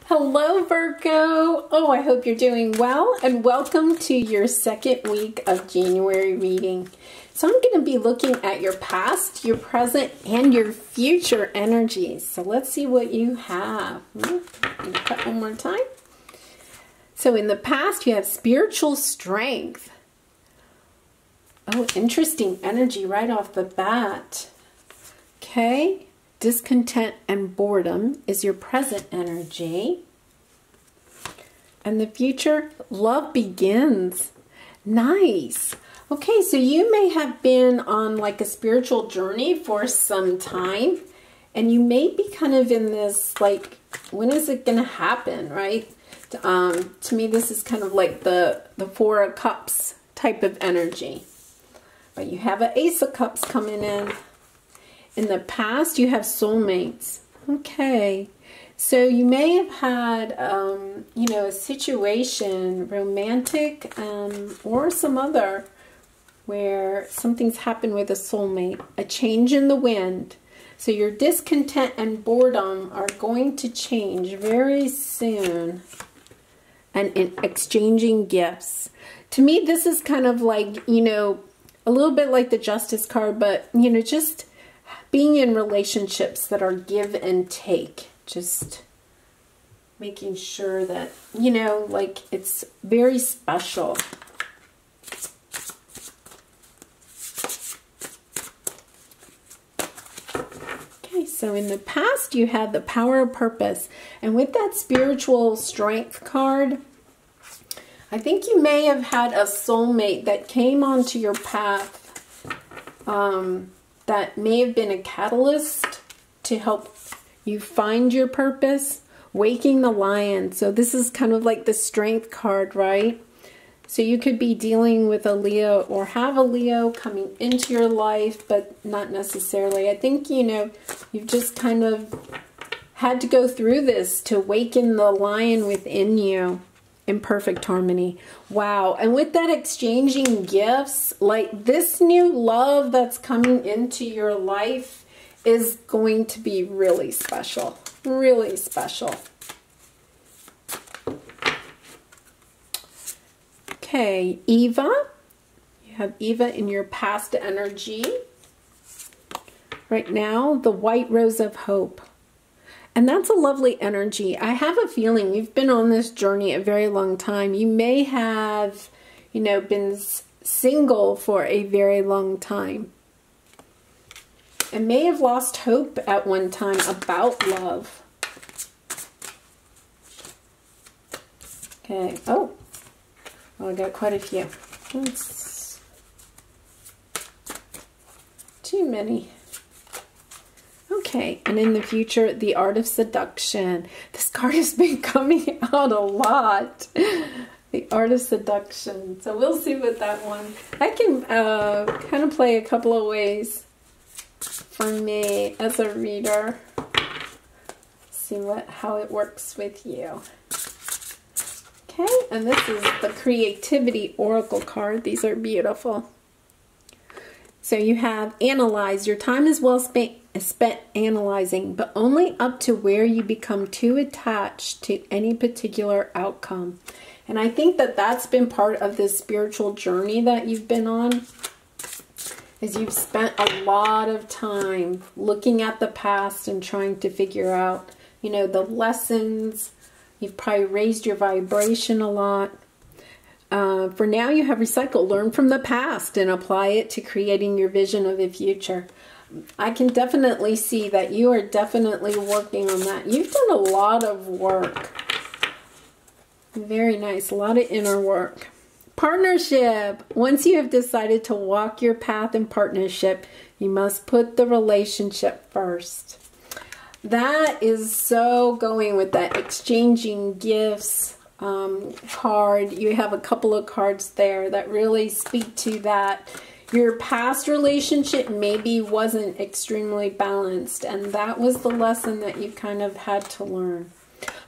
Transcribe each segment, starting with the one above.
Hello, Virgo. Oh, I hope you're doing well, and welcome to your second week of January reading. So I'm going to be looking at your past, your present, and your future energies. So let's see what you have. Cut one more time. So in the past, you have spiritual strength. Oh, interesting energy right off the bat. Okay. Discontent and boredom is your present energy. And the future, love begins. Nice. Okay, so you may have been on like a spiritual journey for some time. And you may be kind of in this, like, when is it going to happen, right? To me, this is kind of like the Four of Cups type of energy. But you have an Ace of Cups coming in. In the past, you have soulmates. Okay. So you may have had, you know, a situation, romantic or some other, where something's happened with a soulmate, a change in the wind. So your discontent and boredom are going to change very soon. And in exchanging gifts. To me, this is kind of like, you know, a little bit like the Justice card, but, you know, just being in relationships that are give and take. Just making sure that, you know, like it's very special. Okay, so in the past you had the Power of Purpose. And with that spiritual strength card, I think you may have had a soulmate that came onto your path that may have been a catalyst to help you find your purpose. Waking the Lion. So this is kind of like the strength card, right? So you could be dealing with a Leo or have a Leo coming into your life, but not necessarily. I think, you know, you've just kind of had to go through this to awaken the lion within you. In perfect harmony. Wow. And with that exchanging gifts, like this new love that's coming into your life is going to be really special. Really special. Okay, Eva. You have Eva in your past energy. Right now, the White Rose of Hope. And that's a lovely energy. I have a feeling you've been on this journey a very long time. You may have, you know, been single for a very long time. And may have lost hope at one time about love. Okay. Oh, well, I got quite a few. That's too many. Okay, and in the future, the Art of Seduction. This card has been coming out a lot. The Art of Seduction. So we'll see what that one. I can kind of play a couple of ways for me as a reader. See how it works with you. Okay, and this is the Creativity Oracle card. These are beautiful. So you have analyze. Your time is well spent analyzing, but only up to where you become too attached to any particular outcome. And I think that that's been part of this spiritual journey that you've been on, is you've spent a lot of time looking at the past and trying to figure out, you know, the lessons. You've probably raised your vibration a lot. For now, you have recycled, learn from the past and apply it to creating your vision of the future. I can definitely see that you are definitely working on that. You've done a lot of work. Very nice. A lot of inner work. Partnership. Once you have decided to walk your path in partnership, you must put the relationship first. That is so going with that exchanging gifts card. You have a couple of cards there that really speak to that. Your past relationship maybe wasn't extremely balanced, and that was the lesson that you kind of had to learn.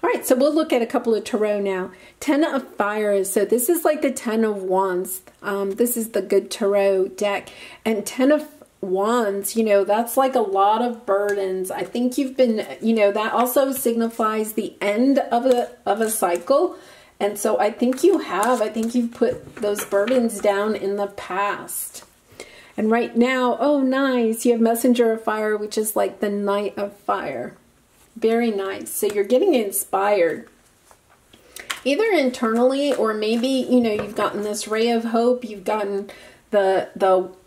All right, so we'll look at a couple of tarot now. Ten of Fires. So this is like the Ten of Wands. This is the good tarot deck. And Ten of Wands, you know, that's like a lot of burdens. I think you've been, you know, that also signifies the end of a cycle. And so I think you've put those burdens down in the past. And right now, oh, nice, you have Messenger of Fire, which is like the Knight of Fire. Very nice. So you're getting inspired, either internally, or maybe, you know, you've gotten this ray of hope. You've gotten the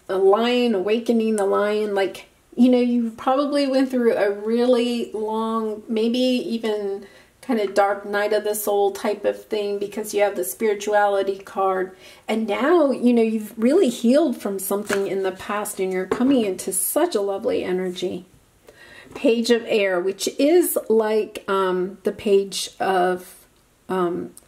lion, awakening the lion. Like, you know, you probably went through a really long, maybe even kind of dark night of the soul type of thing, because you have the spirituality card. And now, you know, you've really healed from something in the past, and you're coming into such a lovely energy. Page of Air, which is like the Page of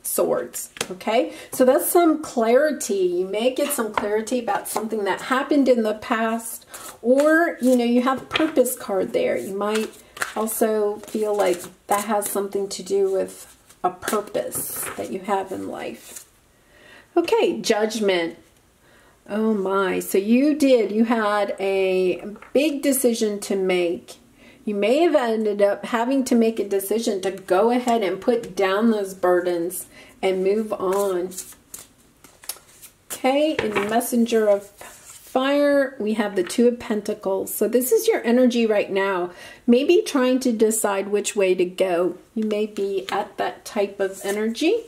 Swords. Okay, so that's some clarity. You may get some clarity about something that happened in the past, or, you know, you have Purpose card there. You might also feel like that has something to do with a purpose that you have in life. Okay, Judgment. Oh my, so you had a big decision to make. You may have ended up having to make a decision to go ahead and put down those burdens and move on. Okay, in the Messenger of Fire, we have the Two of Pentacles. So this is your energy right now. Maybe trying to decide which way to go. You may be at that type of energy.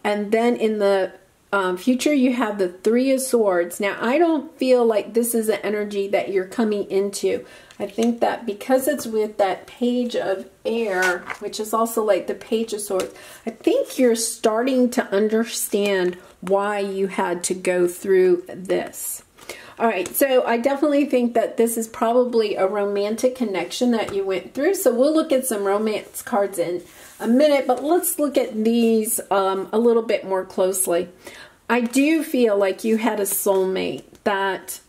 And then in the future, you have the Three of Swords. Now, I don't feel like this is an energy that you're coming into. I think that because it's with that Page of Air, which is also like the Page of Swords, I think you're starting to understand why you had to go through this. All right, so I definitely think that this is probably a romantic connection that you went through. So we'll look at some romance cards in a minute, but let's look at these a little bit more closely. I do feel like you had a soulmate, that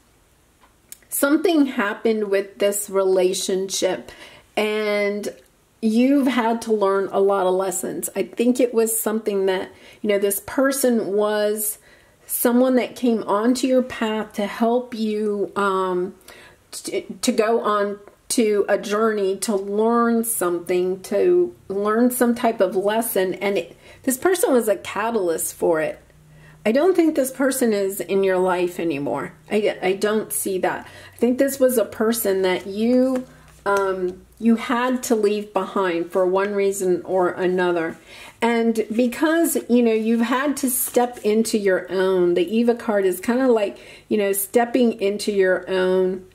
something happened with this relationship and you've had to learn a lot of lessons. I think it was something that, you know, this person was someone that came onto your path to help you to go on to a journey, to learn something, to learn some type of lesson. And this person was a catalyst for it. I don't think this person is in your life anymore. I don't see that. I think this was a person that you had to leave behind for one reason or another. And because, you know, you've had to step into your own. The Eva card is kind of like, you know, stepping into your own,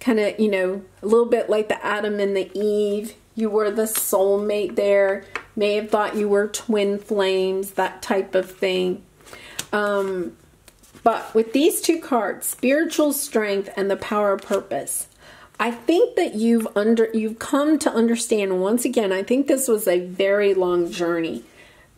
kind of, you know, a little bit like the Adam and the Eve. You were the soulmate there. May have thought you were twin flames, that type of thing. But with these two cards, Spiritual Strength and the Power of Purpose, I think that you've come to understand, once again, I think this was a very long journey,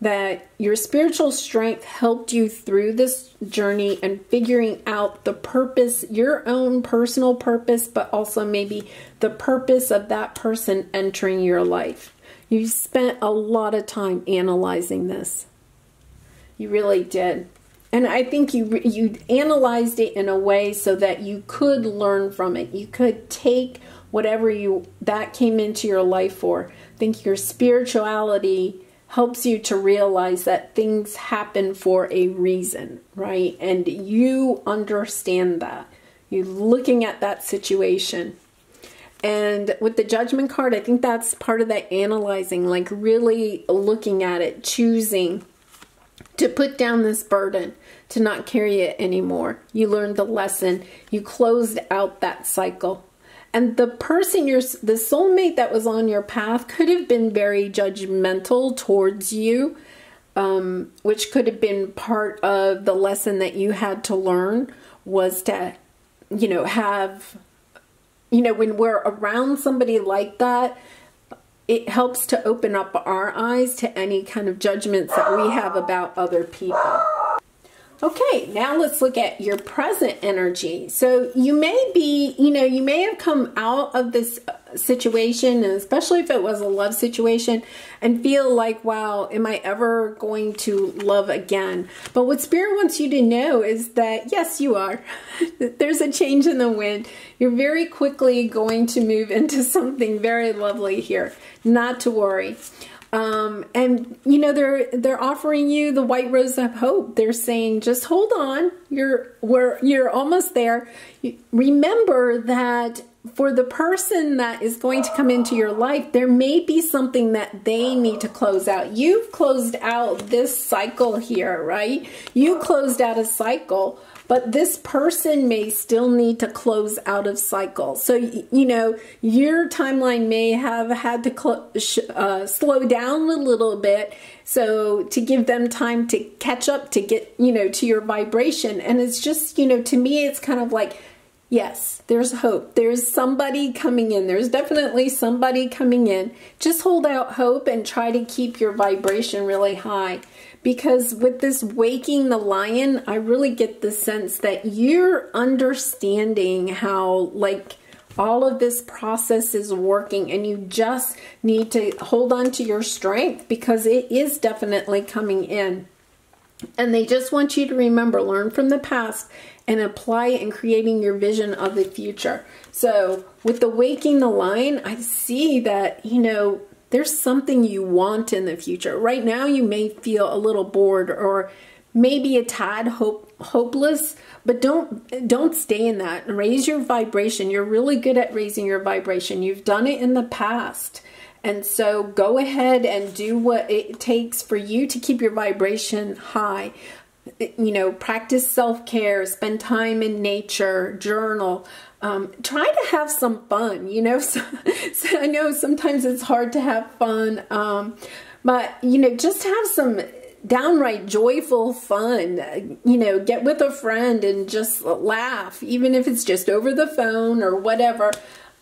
that your spiritual strength helped you through this journey and figuring out the purpose, your own personal purpose, but also maybe the purpose of that person entering your life. You spent a lot of time analyzing this. You really did. And I think you analyzed it in a way so that you could learn from it. You could take whatever that came into your life for. I think your spirituality helps you to realize that things happen for a reason, right? And you understand that. You're looking at that situation. And with the Judgment card, I think that's part of that analyzing, like really looking at it, choosing to put down this burden, to not carry it anymore. You learned the lesson. You closed out that cycle. And the person, the soulmate that was on your path could have been very judgmental towards you, which could have been part of the lesson that you had to learn, was to, you know, have, you know, when we're around somebody like that, it helps to open up our eyes to any kind of judgments that we have about other people. Okay, now let's look at your present energy. So you may be, you may have come out of this situation, and especially if it was a love situation, and feel like, wow, am I ever going to love again? But what Spirit wants you to know is that, yes, you are. There's a change in the wind. You're very quickly going to move into something very lovely here. Not to worry. And they're offering you the white rose of hope. They're saying, just hold on. You're almost there. Remember that for the person that is going to come into your life, there may be something that they need to close out. You've closed out this cycle here, right? You closed out a cycle, but this person may still need to close out of cycle. So, your timeline may have had to slow down a little bit, so to give them time to catch up, to get, to your vibration. And it's just, to me, it's kind of like, yes, there's hope. There's somebody coming in. There's definitely somebody coming in. Just hold out hope and try to keep your vibration really high. Because with this waking the lion, I really get the sense that you're understanding how, like, all of this process is working, and you just need to hold on to your strength because it is definitely coming in. And they just want you to remember, learn from the past and apply it in creating your vision of the future. So with the waking the lion, I see that, there's something you want in the future. Right now, you may feel a little bored or maybe a tad hopeless, but don't stay in that. Raise your vibration. You're really good at raising your vibration. You've done it in the past. And so go ahead and do what it takes for you to keep your vibration high. Practice self-care, spend time in nature, journal. Try to have some fun, so I know sometimes it's hard to have fun, but, just have some downright joyful fun, get with a friend and just laugh, even if it's just over the phone or whatever.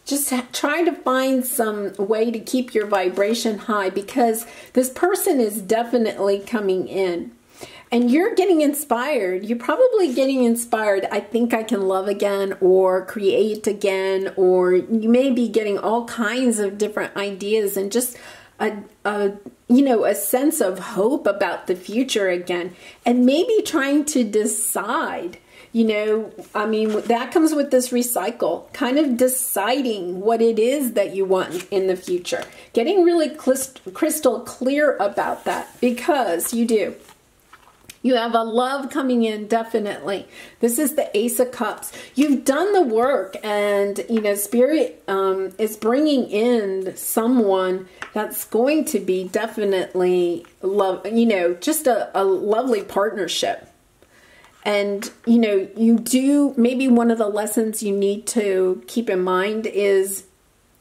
Just try to find some way to keep your vibration high, because this person is definitely coming in. And you're getting inspired. You're probably getting inspired. I think I can love again, or create again, or you may be getting all kinds of different ideas and just a sense of hope about the future again. And maybe trying to decide, that comes with this recycle, kind of deciding what it is that you want in the future. Getting really crystal clear about that, because you do. You have a love coming in, definitely. This is the Ace of Cups. You've done the work, and, Spirit is bringing in someone that's going to be definitely love, just a lovely partnership. And, you do, maybe one of the lessons you need to keep in mind is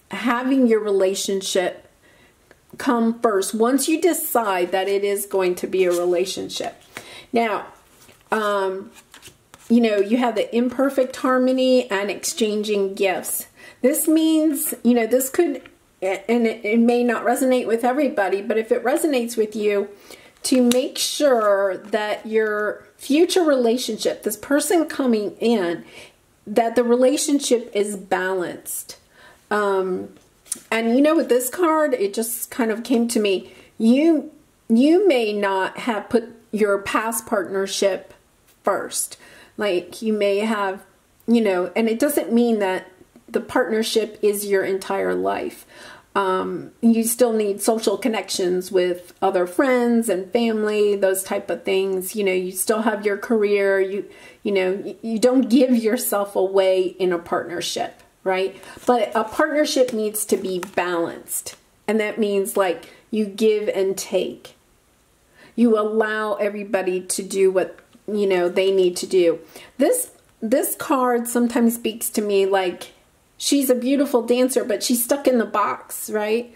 having your relationship come first once you decide that it is going to be a relationship. Now, you have the imperfect harmony and exchanging gifts. This means, this could, and it may not resonate with everybody, but if it resonates with you, to make sure that your future relationship, this person coming in, that the relationship is balanced. And with this card, it just kind of came to me. You may not have put your past partnership first. Like, you may have, and it doesn't mean that the partnership is your entire life. You still need social connections with other friends and family, those type of things. You still have your career. You don't give yourself away in a partnership, right? But a partnership needs to be balanced. And that means, like, you give and take. You allow everybody to do what, they need to do. This card sometimes speaks to me like, she's a beautiful dancer, but she's stuck in the box, right?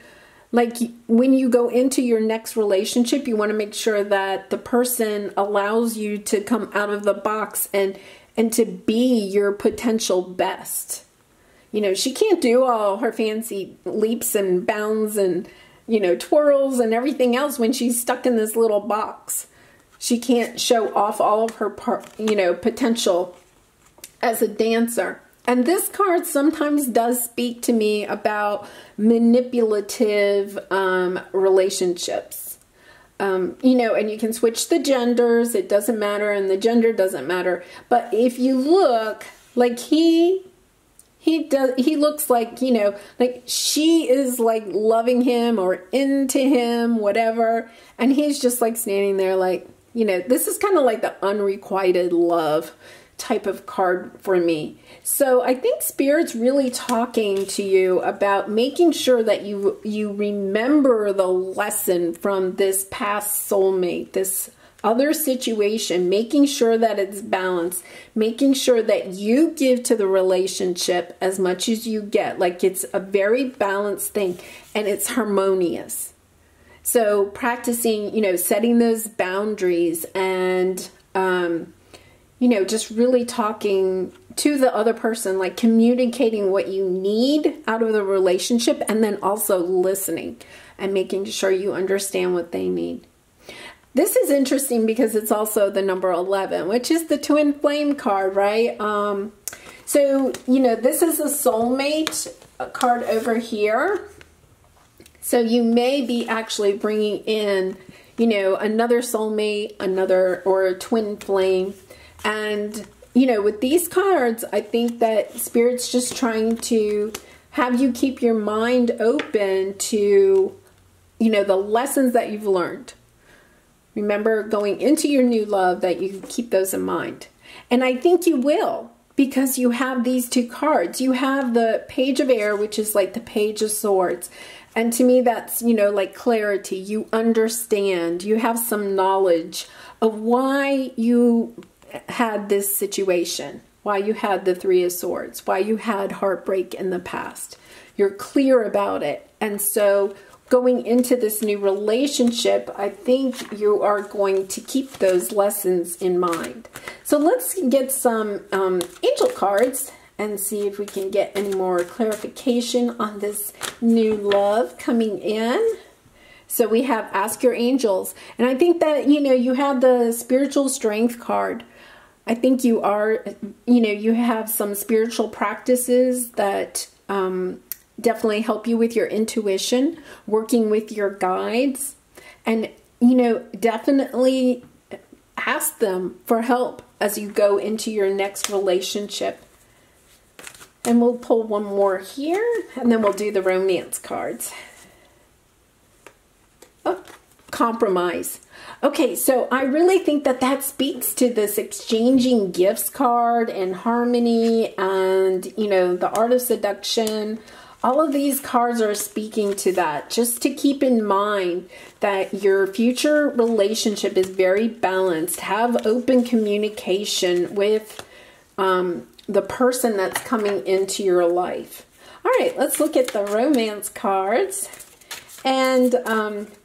Like, when you go into your next relationship, you want to make sure that the person allows you to come out of the box and to be your potential best. She can't do all her fancy leaps and bounds and, twirls and everything else when she's stuck in this little box. She can't show off all of her, potential as a dancer. And this card sometimes does speak to me about manipulative relationships. And you can switch the genders. It doesn't matter, and the gender doesn't matter. But if you look, like he looks like, like she is like loving him or into him, whatever. And he's just like standing there like, this is kind of like the unrequited love type of card for me. So I think Spirit's really talking to you about making sure that you remember the lesson from this past soulmate, this other situation, making sure that it's balanced, making sure that you give to the relationship as much as you get, like it's a very balanced thing and it's harmonious. So practicing, setting those boundaries and, just really talking to the other person, like communicating what you need out of the relationship, and then also listening and making sure you understand what they need. This is interesting because it's also the number 11, which is the twin flame card, right? So, this is a soulmate card over here. So you may be actually bringing in, another soulmate, or a twin flame. And, with these cards, I think that Spirit's just trying to have you keep your mind open to, the lessons that you've learned. Remember, going into your new love, that you keep those in mind. And I think you will, because you have these two cards. You have the Page of Air, which is like the Page of Swords. And to me, that's, like clarity. You understand. You have some knowledge of why you had this situation, why you had the Three of Swords, why you had heartbreak in the past. You're clear about it. And so going into this new relationship, I think you are going to keep those lessons in mind. So let's get some angel cards and see if we can get any more clarification on this new love coming in. So we have Ask Your Angels. And I think that, you have the Spiritual Strength card. I think you are, you have some spiritual practices that definitely help you with your intuition, working with your guides, and, definitely ask them for help as you go into your next relationship. And we'll pull one more here, and then we'll do the romance cards. Oh, compromise. Okay, so I really think that speaks to this exchanging gifts card and harmony and, the art of seduction. All of these cards are speaking to that. Just to keep in mind that your future relationship is very balanced. Have open communication with the person that's coming into your life. All right, let's look at the romance cards. And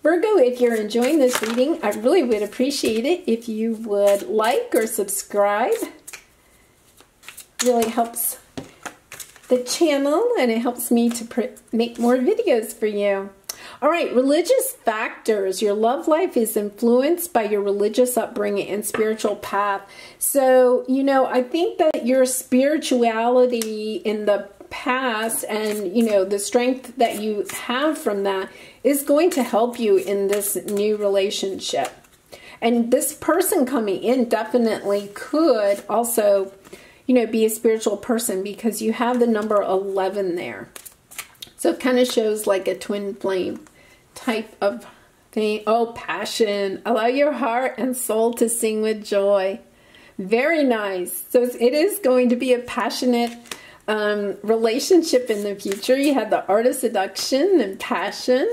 Virgo, if you're enjoying this reading, I really would appreciate it if you would like or subscribe. It really helps the channel, and it helps me to make more videos for you. All right, religious factors. Your love life is influenced by your religious upbringing and spiritual path. So, I think that your spirituality in the past and, the strength that you have from that is going to help you in this new relationship. And this person coming in definitely could also, be a spiritual person, because you have the number 11 there. So it kind of shows like a twin flame type of thing. Oh, passion. Allow your heart and soul to sing with joy. Very nice. So it is going to be a passionate relationship in the future. You have the art of seduction and passion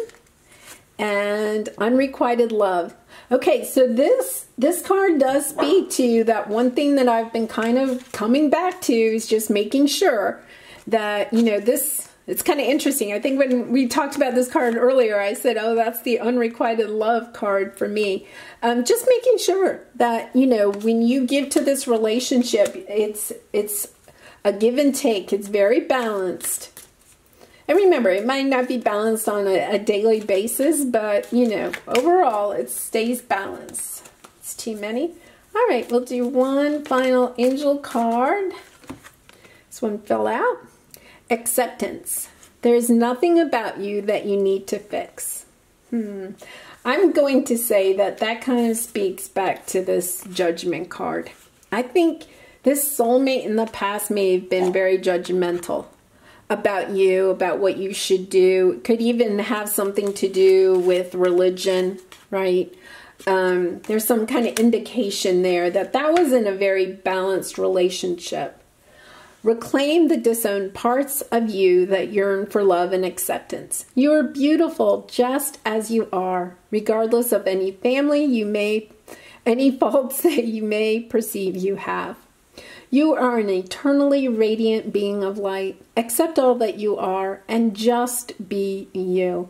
and unrequited love. Okay, so this card does speak to that one thing that I've been kind of coming back to, is just making sure that, it's kind of interesting. I think when we talked about this card earlier, I said, oh, that's the unrequited love card for me. Just making sure that, when you give to this relationship, it's a give and take. It's very balanced. And remember, it might not be balanced on a daily basis, but, overall, it stays balanced. It's too many. All right, we'll do one final angel card. This one fell out. Acceptance. There's nothing about you that you need to fix. I'm going to say that that kind of speaks back to this judgment card. I think this soulmate in the past may have been very judgmental about you, about what you should do. It could even have something to do with religion, right? There's some kind of indication there that that wasn't a very balanced relationship. Reclaim the disowned parts of you that yearn for love and acceptance. You are beautiful just as you are, regardless of any any faults that you may perceive you have. You are an eternally radiant being of light. Accept all that you are and just be you.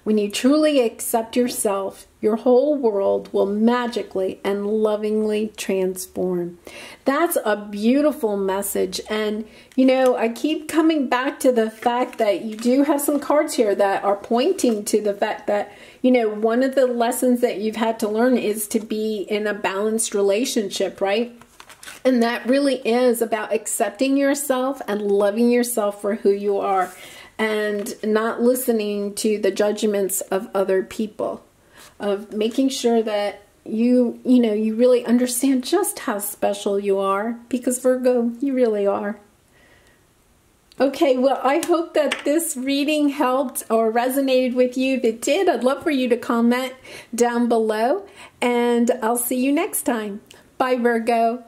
When you truly accept yourself, your whole world will magically and lovingly transform. That's a beautiful message. And, you know, I keep coming back to the fact that you do have some cards here that are pointing to the fact that, you know, one of the lessons that you've had to learn is to be in a balanced relationship, right? And that really is about accepting yourself and loving yourself for who you are, and not listening to the judgments of other people, of making sure that you really understand just how special you are, because Virgo, you really are. Okay, well, I hope that this reading helped or resonated with you. If it did, I'd love for you to comment down below, and I'll see you next time. Bye, Virgo.